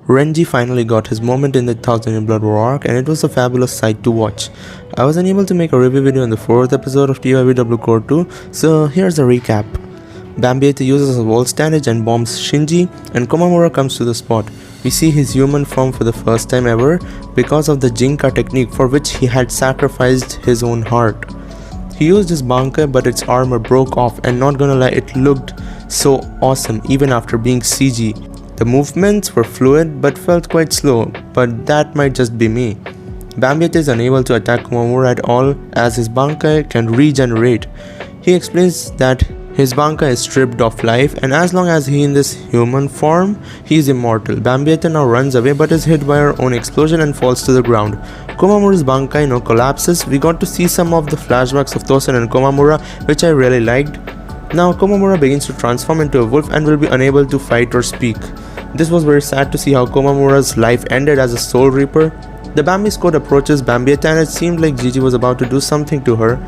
Renji finally got his moment in the 1000 Year Blood War arc, and it was a fabulous sight to watch. I was unable to make a review video on the 4th episode of TYBW Cour 2, so here's a recap. BANKAI uses a wall standage and bombs Shinji, and Komamura comes to the spot. We see his human form for the first time ever because of the Jinka technique, for which he had sacrificed his own heart. He used his BANKAI, but its armor broke off, and not gonna lie, it looked so awesome even after being CG. The movements were fluid but felt quite slow, but that might just be me. BANKAI is unable to attack Komamura at all as his BANKAI can regenerate. He explains that his BANKAI is stripped of life, and as long as he is in this human form, he is immortal. BANKAI now runs away but is hit by her own explosion and falls to the ground. Komamura's BANKAI now collapses. We got to see some of the flashbacks of Tosen and Komamura, which I really liked. Now Komamura begins to transform into a wolf and will be unable to fight or speak. This was very sad to see how Komamura's life ended as a soul reaper. The Bambi squad approaches BANKAI and it seemed like Gigi was about to do something to her.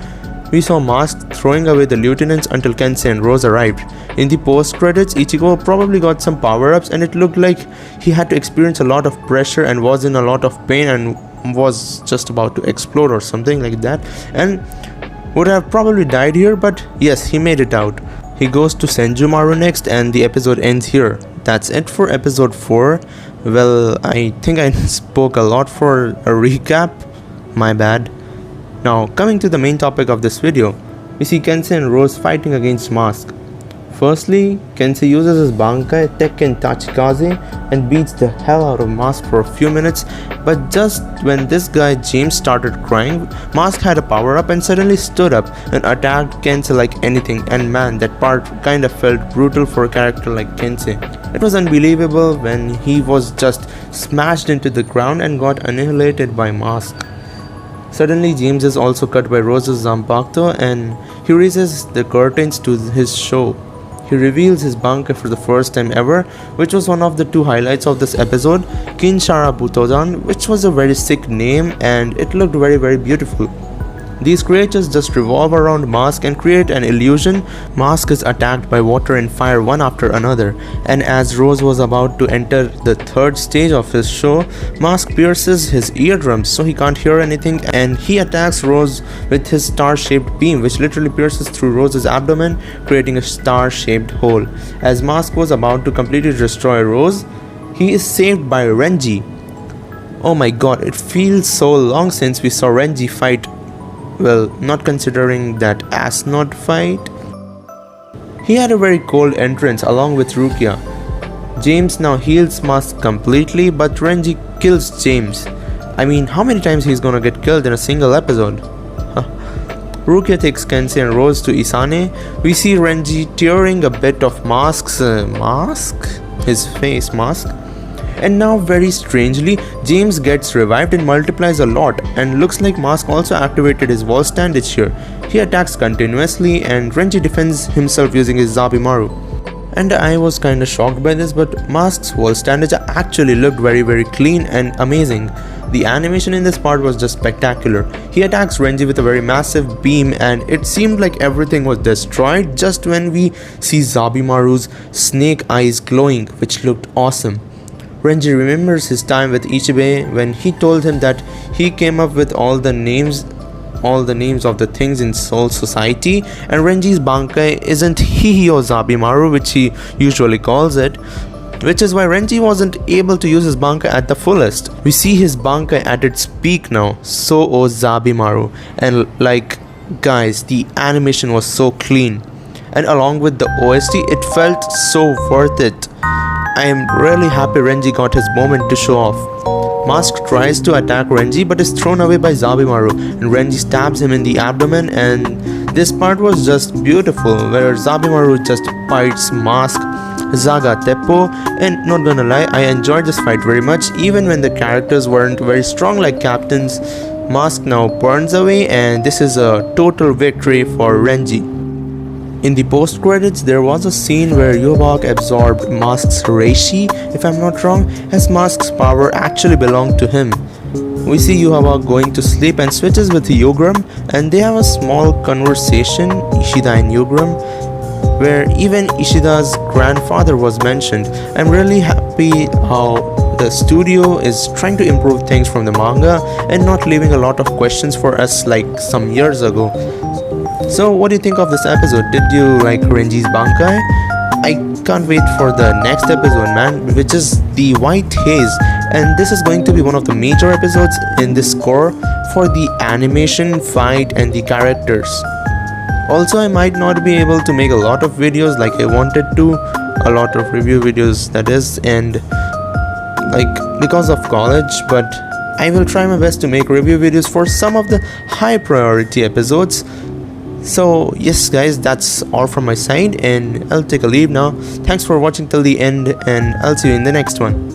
We saw Mask throwing away the lieutenants until Kensei and Rose arrived. In the post-credits, Ichigo probably got some power-ups, and it looked like he had to experience a lot of pressure and was in a lot of pain and was just about to explode or something like that, and would have probably died here, but yes, he made it out. He goes to Senjumaru next, and the episode ends here. That's it for episode 4. Well, I think I spoke a lot for a recap. My bad. Now, coming to the main topic of this video, we see Kensei and Rose fighting against Mask. Firstly, Kensei uses his BANKAI Tekken Tachikaze and beats the hell out of Mask for a few minutes, but just when this guy James started crying, Mask had a power up and suddenly stood up and attacked Kensei like anything, and man, that part kinda felt brutal for a character like Kensei. It was unbelievable when he was just smashed into the ground and got annihilated by Mask. Suddenly, James is also cut by Rose's Zanpakuto and he raises the curtains to his show. He reveals his BANKAI for the first time ever, which was one of the 2 highlights of this episode, Kinshara Butodan, which was a very sick name and it looked very beautiful. These creatures just revolve around Mask and create an illusion. Mask is attacked by water and fire one after another, and as Rose was about to enter the 3rd stage of his show, Mask pierces his eardrums so he can't hear anything, and he attacks Rose with his star-shaped beam, which literally pierces through Rose's abdomen, creating a star-shaped hole. As Mask was about to completely destroy Rose, he is saved by Renji. Oh my god, it feels so long since we saw Renji fight. Well, not considering that Asnod fight. He had a very cold entrance along with Rukia. James now heals Mask completely, but Renji kills James. I mean, how many times he's gonna get killed in a single episode? Rukia takes Kensei and Rose to Isane. We see Renji tearing a bit of Mask's his face mask. And now, very strangely, James gets revived and multiplies a lot, and looks like Mask also activated his wall standage here. He attacks continuously and Renji defends himself using his Zabimaru. And I was kinda shocked by this, but Mask's wall standage actually looked very clean and amazing. The animation in this part was just spectacular. He attacks Renji with a very massive beam and it seemed like everything was destroyed just when we see Zabimaru's snake eyes glowing, which looked awesome. Renji remembers his time with Ichibe when he told him that he came up with all the names of the things in Soul Society, and Renji's BANKAI isn't Hihio Zabimaru, which he usually calls it, which is why Renji wasn't able to use his BANKAI at the fullest. We see his BANKAI at its peak now, so O Zabimaru, and like guys, the animation was so clean, and along with the OST, it felt so worth it. I am really happy Renji got his moment to show off. Mask tries to attack Renji but is thrown away by Zabimaru, and Renji stabs him in the abdomen, and this part was just beautiful where Zabimaru just bites Mask Zaga Teppo, and not gonna lie, I enjoyed this fight very much even when the characters weren't very strong like captains. Mask now burns away and this is a total victory for Renji. In the post-credits, there was a scene where Yobak absorbed Mask's Reishi, if I'm not wrong, as Mask's power actually belonged to him. We see Yobak going to sleep and switches with Yogram, and they have a small conversation, Ishida and Yogram, where even Ishida's grandfather was mentioned. I'm really happy how the studio is trying to improve things from the manga and not leaving a lot of questions for us like some years ago. So what do you think of this episode? Did you like RENJI'S Bankai? I can't wait for the next episode, man, which is the White Haze, and this is going to be one of the major episodes in this core for the animation, fight, and the characters. Also, I might not be able to make a lot of videos like I wanted to, a lot of review videos that is, and like because of college, but I will try my best to make review videos for some of the high priority episodes. So yes guys, that's all from my side and I'll take a leave now. Thanks for watching till the end and I'll see you in the next one.